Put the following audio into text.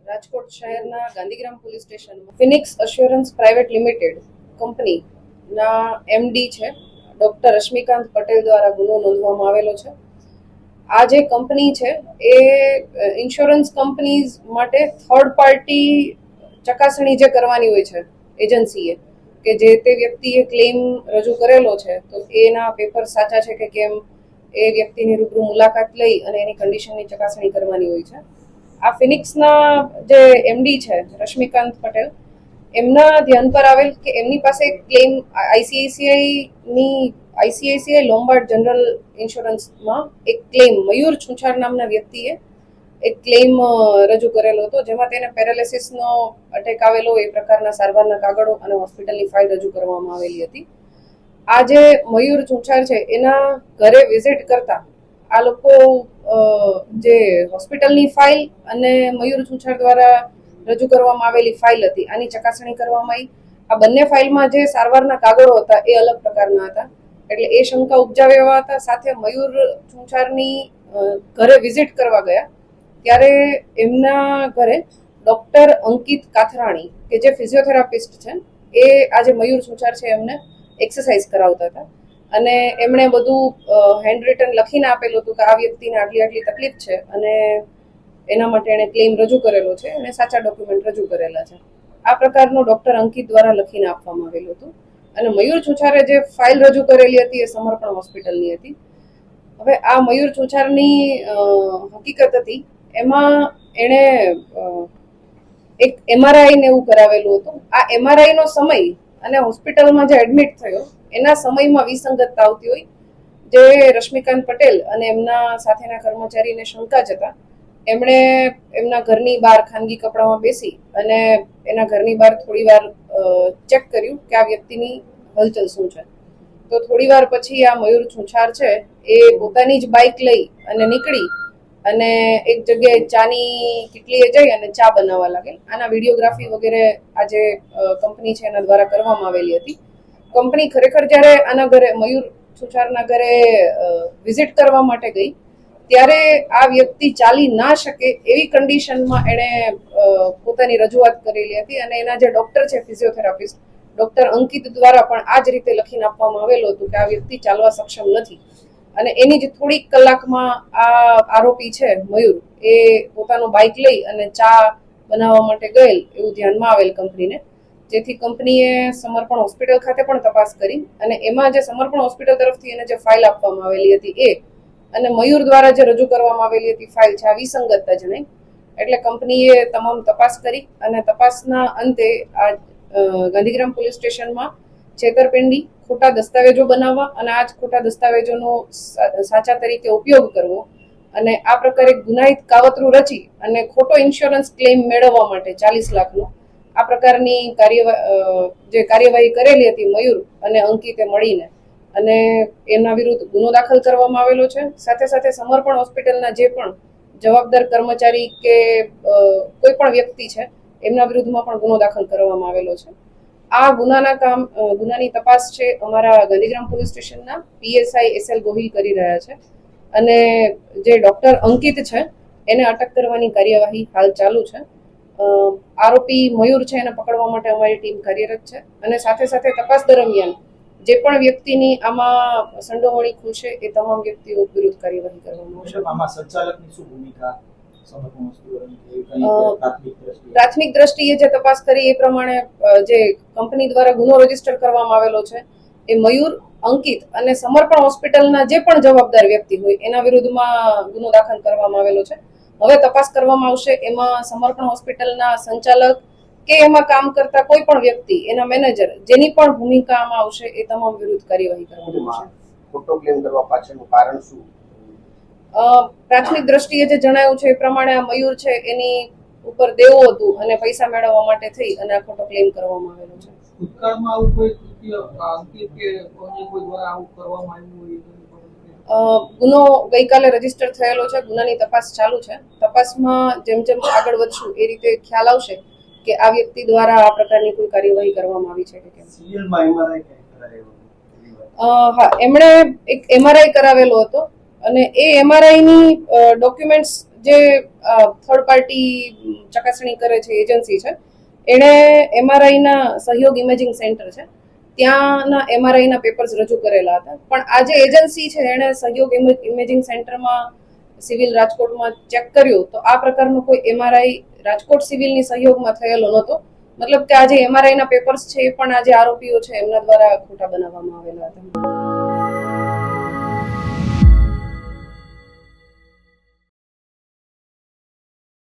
રાજકોટ શહેરના ગાંધીગ્રામ પોલીસ સ્ટેશનમાં Phoenix assurance private limited કંપનીના એમડી છે ડોક્ટર રશ્મિકાંત પટેલ દ્વારા ગુનો નોંધવામાં આવેલો છે. આ જે કંપની છે એ ઇન્સ્યોરન્સ કંપનીઝ માટે થર્ડ પાર્ટી ચકાસણી જે કરવાની હોય છે એજન્સીએ, કે જે તે વ્યક્તિએ ક્લેમ રજૂ કરેલો છે તો એના પેપર સાચા છે કે કેમ એ વ્યક્તિની રૂબરૂ મુલાકાત લઈ અને એની કન્ડિશનની ચકાસણી કરવાની હોય છે. આ ફિનિક્સના જે એમડી છે રશ્મિકાંત પટેલ, એમના ધ્યાન પર આવેલ કે એમની પાસે ક્લેમ આઈસીઆઈસીઆઈ લોમ્બાર્ડ જનરલ ઇન્સ્યોરન્સમાં એક ક્લેમ મયુર છુંછાર નામના વ્યક્તિએ એક ક્લેમ રજૂ કરેલો હતો, જેમાં તેને પેરાલિસિસનો અટેક આવેલો એ પ્રકારના સારવારના કાગળો અને હોસ્પિટલની ફાઇલ રજૂ કરવામાં આવેલી હતી. આ જે મયુર છુંછાર છે એના ઘરે વિઝિટ કરતા આ લોકો જે હોસ્પિટલની ફાઇલ અને મયુર છુંછાર દ્વારા રજૂ કરવામાં આવેલી ફાઇલ હતી આની ચકાસણી કરવામાં આવી. આ બંને ફાઇલમાં જે સારવારના કાગળો હતા એ અલગ પ્રકારના હતા, એટલે એ શંકા ઉપજાવ્યા હતા. સાથે મયુર છુંછારની ઘરે વિઝિટ કરવા ગયા ત્યારે એમના ઘરે ડોક્ટર અંકિત કાથરાણી કે જે ફિઝિયોથેરાપિસ્ટ છે એ આજે મયુર છુંછાર છે એમને એક્સરસાઇઝ કરાવતા હતા અને એમણે બધું હેન્ડ રિટન લખીને આપેલું હતું કે આ વ્યક્તિને આટલી આટલી તકલીફ છે અને એના માટે એણે ક્લેમ રજૂ કરેલો છે અને સાચા ડોક્યુમેન્ટ રજૂ કરેલા છે. આ પ્રકારનું ડોક્ટર અંકિત દ્વારા લખીને આપવામાં આવેલું હતું. અને મયુર છુંછારે જે ફાઇલ રજૂ કરેલી હતી એ સમર્પણ હોસ્પિટલની હતી. હવે આ મયુર છુંછારની હકીકત હતી એમાં એણે એક એમઆરઆઈ ને એવું કરાવેલું હતું. આ એમઆરઆઈ નો સમય અને હોસ્પિટલમાં જે એડમિટ થયો એના સમયમાં વિસંગતતા આવતી હોય, જે રશ્મિકાંત પટેલ અને એમના સાથેના કર્મચારીને શંકા જતા એમણે એમના ઘરની બહાર ખાનગી કપડામાં બેસી અને એના ઘરની બહાર થોડી વાર ચેક કર્યું કે આ વ્યક્તિની હલચલ શું છે. તો થોડી વાર પછી આ મયુર છુંછાર છે એ પોતાની જ બાઇક લઈ અને નીકળી અને એક જગ્યાએ ચાની કિટલીએ જઈ અને ચા બનાવવા લાગેલ. આના વિડીયોગ્રાફી વગેરે આ જે કંપની છે એના દ્વારા કરવામાં આવેલી હતી. કંપની ખરેખર જ્યારે આના ઘરે મયુર છુંછારના ઘરે વિઝિટ કરવા માટે ગઈ ત્યારે આ વ્યક્તિ ચાલી ના શકે એવી કન્ડિશનમાં એણે પોતાની રજૂઆત કરેલી હતી અને એના જે ડોક્ટર છે ફિઝિયોથેરાપિસ્ટ ડોક્ટર અંકિત દ્વારા પણ આ જ રીતે લખીને આપવામાં આવેલું હતું કે આ વ્યક્તિ ચાલવા સક્ષમ નથી. અને એની જ થોડીક કલાકમાં આ આરોપી છે મયુર એ પોતાનો બાઇક લઈ અને ચા બનાવવા માટે ગયેલ એવું ધ્યાનમાં આવેલ કંપનીને, જેથી કંપનીએ સમર્પણ હોસ્પિટલ ખાતે પણ તપાસ કરી અને એમાં જે સમર્પણ હોસ્પિટલ તરફથી એને જે ફાઇલ આપવામાં આવેલી હતી એ અને મયુર દ્વારા જે રજૂ કરવામાં આવેલી હતી ફાઇલ છે આ વિસંગતતા જણાઈ. એટલે કંપનીએ તમામ તપાસ કરી અને તપાસના અંતે આ ગાંધીગ્રામ પોલીસ સ્ટેશનમાં છેતરપિંડી, ખોટા દસ્તાવેજો બનાવવા અને આ જ ખોટા દસ્તાવેજોનો સાચા તરીકે ઉપયોગ કરવો અને આ પ્રકારે ગુનાહિત કાવતરું રચી અને ખોટો ઇન્સ્યોરન્સ ક્લેમ મેળવવા માટે 40 લાખનો આ પ્રકારની જે કાર્યવાહી કરેલી હતી મયુર અને અંકિતે મળીને અને એના વિરુદ્ધ ગુનો દાખલ કરવામાં આવેલો છે. સાથે સાથે સમર્પણ હોસ્પિટલના જે પણ જવાબદાર કર્મચારી કે કોઈ પણ વ્યક્તિ છે એમના વિરુદ્ધમાં પણ ગુનો દાખલ કરવામાં આવેલો છે. આ ગુનાની તપાસ છે અમારા ગાંધીગ્રામ પોલીસ સ્ટેશનના પીએસઆઈ એસએલ ગોહિલ કરી રહ્યા છે અને જે ડોક્ટર અંકિત છે એને અટક કરવાની કાર્યવાહી હાલ ચાલુ છે. આરોપી મયુર છે એને પકડવા માટે અમારી ટીમ કાર્યરત છે અને સાથે સાથે તપાસ દરમિયાન જે પણ વ્યક્તિની આમાં સંડોવણી ખુલશે એ તમામ વ્યક્તિઓ વિરુદ્ધ કાર્યવાહી કરવામાં આવશે. આમાં સંચાલકની શું ભૂમિકા? પ્રાથમિક દ્રષ્ટિએ જે તપાસ કરી એ પ્રમાણે જે કંપની દ્વારા ગુનો રજીસ્ટર કરવામાં આવેલો છે એ મયુર, અંકિત અને સમર્પણ હોસ્પિટલના જે પણ જવાબદાર વ્યક્તિ હોય એના વિરુદ્ધમાં ગુનો દાખલ કરવામાં આવેલો છે. હવે તપાસ કરવામાં આવશે એમાં સમર્પણ હોસ્પિટલના સંચાલક કે એમાં કામ કરતા કોઈ પણ વ્યક્તિ, એના મેનેજર, જેની પણ ભૂમિકા આમાં આવશે એ તમામ વિરુદ્ધ કાર્યવાહી કરવામાં આવશે. ખોટો ક્લેમ કરવા પાછળનું કારણ શું? પ્રાથમિક દ્રષ્ટિએ જે જણાવ્યું છે એ પ્રમાણે આ મયુર છે એની ઉપર દેવું હતું અને પૈસા મેળવવા માટે થઈ અને આ ખોટો ક્લેમ કરવામાં આવેલો છે. ભૂતકાળમાં આવું કોઈ કૃત્ય અંકિત કે કોઈ દ્વારા આવું કરવામાં આવ્યું હોય? ગુનો ગઈકાલે રજીસ્ટર થયેલો છે. ગુનાની તપાસ ચાલુ છે. તપાસમાં જેમ જેમ આગળ વધશું એ રીતે ખ્યાલ આવશે કે આ વ્યક્તિ દ્વારા આ પ્રકારની કોઈ કાર્યવાહી કરવામાં આવી છે કે કેમ. હા, એમણે એક એમઆરઆઈ કરાવેલો હતો અને એ એમઆરઆઈ ની ડોક્યુમેન્ટ્સ જે થર્ડ પાર્ટી ચકાસણી કરે છે એજન્સી છે, એણે એમઆરઆઈના સહયોગ ઇમેજિંગ સેન્ટર છે ત્યાંના એમઆરઆઈના પેપર્સ રજૂ કરેલા હતા. પણ આ જે એજન્સી છે એણે સહયોગ ઇમેજિંગ સેન્ટરમાં સિવિલ રાજકોટમાં ચેક કર્યું તો આ પ્રકારનો કોઈ એમઆરઆઈ રાજકોટ સિવિલની સહયોગમાં થયેલો નહોતો. મતલબ કે આ જે એમઆરઆઈના પેપર્સ છે એ પણ આ જે આરોપીઓ છે એમના દ્વારા ખોટા બનાવવામાં આવેલા હતા.